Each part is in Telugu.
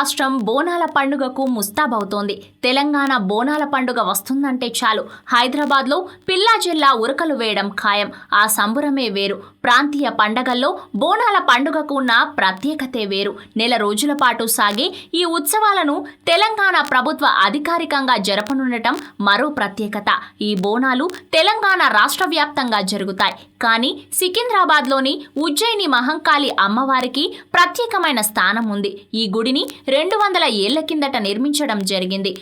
రాష్ట్రం బోనాల పండుగకు ముస్తాబవుతోంది. తెలంగాణ బోనాల పండుగ వస్తుందంటే చాలు హైదరాబాద్లో పిల్లా జిల్లా ఉరకలు వేయడం ఖాయం. ఆ సంబురమే వేరు. ప్రాంతీయ పండగల్లో బోనాల పండుగకు ఉన్న ప్రత్యేకతే వేరు. నెల రోజుల పాటు సాగే ఈ ఉత్సవాలను తెలంగాణ ప్రభుత్వ అధికారికంగా జరపనుండటం మరో ప్రత్యేకత. ఈ బోనాలు తెలంగాణ రాష్ట్ర వ్యాప్తంగా జరుగుతాయి. కానీ సికింద్రాబాద్లోని ఉజ్జయిని మహంకాళి అమ్మవారికి ప్రత్యేకమైన స్థానం ఉంది. ఈ గుడిని 200 ఏళ్ల కిందట నిర్మించడం జరిగింది.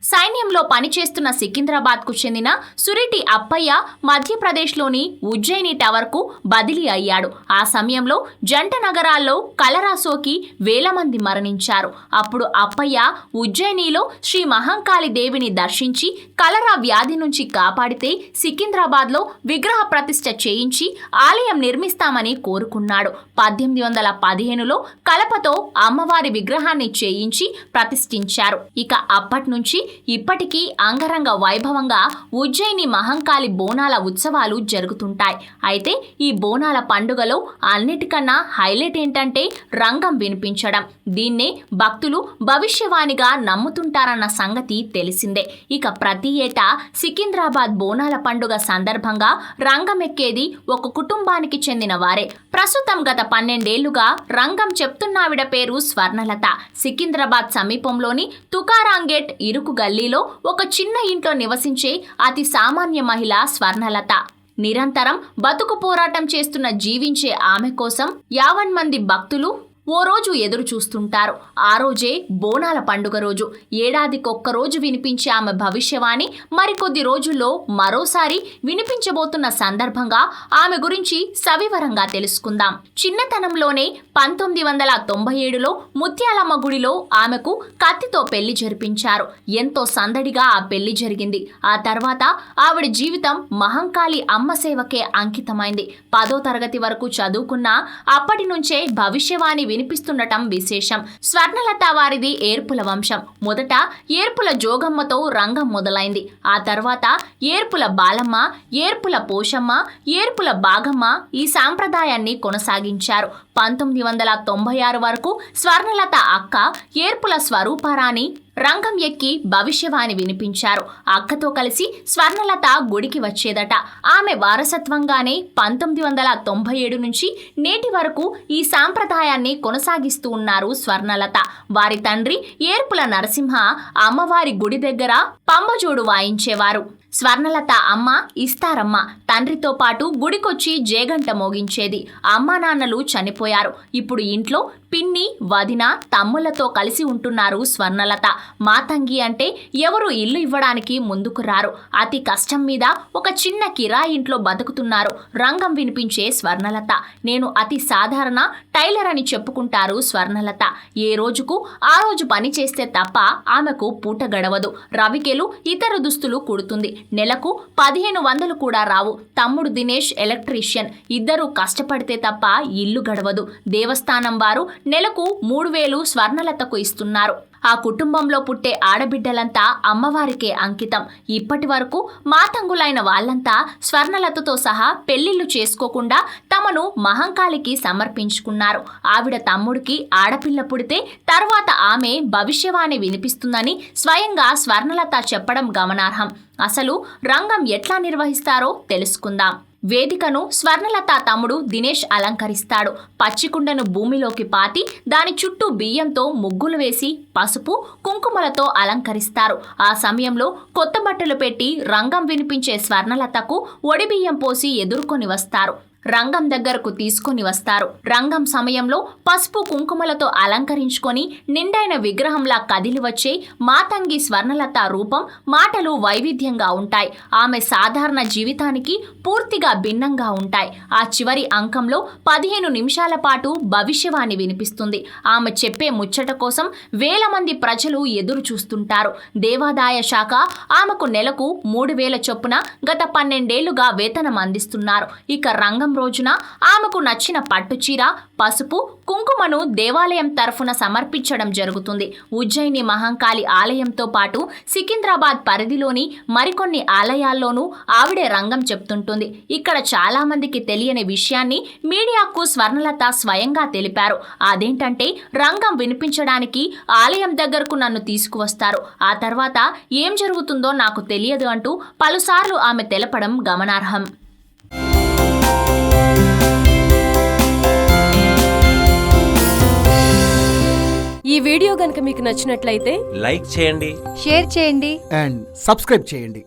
సైన్యంలో పనిచేస్తున్న సికింద్రాబాద్కు చెందిన సురిటి అప్పయ్య మధ్యప్రదేశ్లోని ఉజ్జయిని టవర్కు బదిలీ అయ్యాడు. ఆ సమయంలో జంట నగరాల్లో కలరా సోకి వేల మంది మరణించారు. అప్పుడు అప్పయ్య ఉజ్జయినిలో శ్రీ మహంకాళి దేవిని దర్శించి కలరా వ్యాధి నుంచి కాపాడితే సికింద్రాబాద్లో విగ్రహ ప్రతిష్ఠ చేయించి ఆలయం నిర్మిస్తామని కోరుకున్నాడు. 1815లో కలపతో అమ్మవారి విగ్రహాన్ని చేయించి ప్రతిష్ఠించారు. ఇక అప్పటి నుంచి ఇప్పటికీ అంగరంగ వైభవంగా ఉజ్జయిని మహంకాళి బోనాల ఉత్సవాలు జరుగుతుంటాయి. అయితే ఈ బోనాల పండుగలో అన్నిటికన్నా హైలైట్ ఏంటంటే రంగం వినిపించడం. దీన్నే భక్తులు భవిష్యవాణిగా నమ్ముతుంటారన్న సంగతి తెలిసిందే. ఇక ప్రతి ఏటా సికింద్రాబాద్ బోనాల పండుగ సందర్భంగా రంగం ఎక్కేది ఒక కుటుంబానికి చెందిన వారే. ప్రస్తుతం గత 12 ఏళ్లుగా రంగం చెప్తున్నావిడ పేరు స్వర్ణలత. సికింద్రాబాద్ సమీపంలోని తుకారాంగేట్ ఇరుకు గల్లీలో ఒక చిన్న ఇంట్లో నివసించే అతి సామాన్య మహిళ స్వర్ణలత. నిరంతరం బతుకు పోరాటం చేస్తున్న జీవించే ఆమె కోసం 50 మంది భక్తులు ఓ రోజు ఎదురు చూస్తుంటారు. ఆ రోజే బోనాల పండుగ రోజు. ఏడాదికొక్క రోజు వినిపించే ఆమె భవిష్యవాణి మరికొద్ది రోజుల్లో మరోసారి వినిపించబోతున్న సందర్భంగా ఆమె గురించి సవివరంగా తెలుసుకుందాం. చిన్నతనంలోనే 1997లో ముత్యాలమ్మ గుడిలో ఆమెకు కత్తితో పెళ్లి జరిపించారు. ఎంతో సందడిగా ఆ పెళ్లి జరిగింది. ఆ తర్వాత ఆవిడ జీవితం మహంకాళి అమ్మ సేవకే అంకితమైంది. 10వ తరగతి వరకు చదువుకున్న అప్పటి నుంచే భవిష్యవాణి వినిపిస్తుండటం విశేషం. స్వర్ణలత వారిది ఏర్పుల వంశం. మొదట ఏర్పుల జోగమ్మతో రంగం మొదలైంది. ఆ తర్వాత ఏర్పుల బాలమ్మ, ఏర్పుల పోషమ్మ, ఏర్పుల బాగమ్మ ఈ సాంప్రదాయాన్ని కొనసాగించారు. 1996 వరకు స్వర్ణలత అక్క ఏర్పుల స్వరూపారాణి రంగం ఎక్కి భవిష్యవాణి వినిపించారు. అక్కతో కలిసి స్వర్ణలత గుడికి వచ్చేదట. ఆమె వారసత్వంగానే 1997 నుంచి నేటి వరకు ఈ సాంప్రదాయాన్ని కొనసాగిస్తూ ఉన్నారు స్వర్ణలత. వారి తండ్రి ఏర్పుల నరసింహ అమ్మవారి గుడి దగ్గర పంబజోడు వాయించేవారు. స్వర్ణలత అమ్మ ఇస్తారమ్మ తండ్రితో పాటు గుడికొచ్చి జేగంట మోగించేది. అమ్మా నాన్నలు చనిపోయారు. ఇప్పుడు ఇంట్లో పిన్ని, వదిన, తమ్ముళ్లతో కలిసి ఉంటున్నారు స్వర్ణలత. మాతంగి అంటే ఎవరు ఇల్లు ఇవ్వడానికి ముందుకు రారు. అతి కష్టం మీద ఒక చిన్న కిరాయి ఇంట్లో బతుకుతున్నారు రంగం వినిపించే స్వర్ణలత. నేను అతి సాధారణ టైలర్ అని చెప్పుకుంటారు స్వర్ణలత. ఏ రోజుకు ఆ రోజు పని చేస్తే తప్ప ఆమెకు పూట గడవదు. రవికెలు ఇతర దుస్తులు కుడుతుంది. నెలకు 1500 కూడా రావు. తమ్ముడు దినేష్ ఎలక్ట్రీషియన్. ఇద్దరు కష్టపడితే తప్ప ఇల్లు గడవదు. దేవస్థానం వారు నెలకు 3000 స్వర్ణలతకు ఇస్తున్నారు. ఆ కుటుంబంలో పుట్టే ఆడబిడ్డలంతా అమ్మవారికే అంకితం. ఇప్పటి వరకు మాతంగులైన వాళ్ళంతా స్వర్ణలతతో సహా పెళ్లిళ్లు చేసుకోకుండా తమను మహంకాళికి సమర్పించుకున్నారు. ఆవిడ తమ్ముడికి ఆడపిల్ల పుడితే తర్వాత ఆమె భవిష్యవాణి వినిపిస్తుందని స్వయంగా స్వర్ణలత చెప్పడం గమనార్హం. అసలు రంగం ఎట్లా నిర్వహిస్తారో తెలుసుకుందాం. వేదికను స్వర్ణలత తమ్ముడు దినేష్ అలంకరిస్తాడు. పచ్చికుండను భూమిలోకి పాతి దాని చుట్టూ బియ్యంతో ముగ్గులు వేసి పసుపు, కుంకుమలతో అలంకరిస్తారు. ఆ సమయంలో కొత్త బట్టలు పెట్టి రంగం వినిపించే స్వర్ణలతకు ఒడిబియ్యం పోసి ఎదుర్కొని వస్తారు. రంగం దగ్గరకు తీసుకొని వస్తారు. రంగం సమయంలో పసుపు కుంకుమలతో అలంకరించుకొని నిండైన విగ్రహంలా కదిలి వచ్చే మాతంగి స్వర్ణలత రూపం, మాటలు వైవిధ్యంగా ఉంటాయి. ఆమె సాధారణ జీవితానికి పూర్తిగా భిన్నంగా ఉంటాయి. ఆ చివరి అంకంలో 15 నిమిషాల పాటు భవిష్యవాణి వినిపిస్తుంది. ఆమె చెప్పే ముచ్చట కోసం వేల మంది ప్రజలు ఎదురు చూస్తుంటారు. దేవాదాయ శాఖ ఆమెకు నెలకు 3000 చొప్పున గత 12 ఏళ్లుగా వేతనం అందిస్తున్నారు. ఇక రంగం రోజున ఆమెకు నచ్చిన పట్టుచీర, పసుపు, కుంకుమను దేవాలయం తరఫున సమర్పించడం జరుగుతుంది. ఉజ్జయిని మహంకాళి ఆలయంతో పాటు సికింద్రాబాద్ పరిధిలోని మరికొన్ని ఆలయాల్లోనూ ఆవిడే రంగం చెప్తుంటుంది. ఇక్కడ చాలా మందికి తెలియని విషయాన్ని మీడియాకు స్వర్ణలత స్వయంగా తెలిపారు. అదేంటంటే రంగం వినిపించడానికి ఆలయం దగ్గరకు నన్ను తీసుకువస్తారు, ఆ తర్వాత ఏం జరుగుతుందో నాకు తెలియదు అంటూ పలుసార్లు ఆమె తెలపడం గమనార్హం. ఈ వీడియో గనుక మీకు నచ్చినట్లయితే లైక్ చేయండి, షేర్ చేయండి అండ్ సబ్స్క్రైబ్ చేయండి.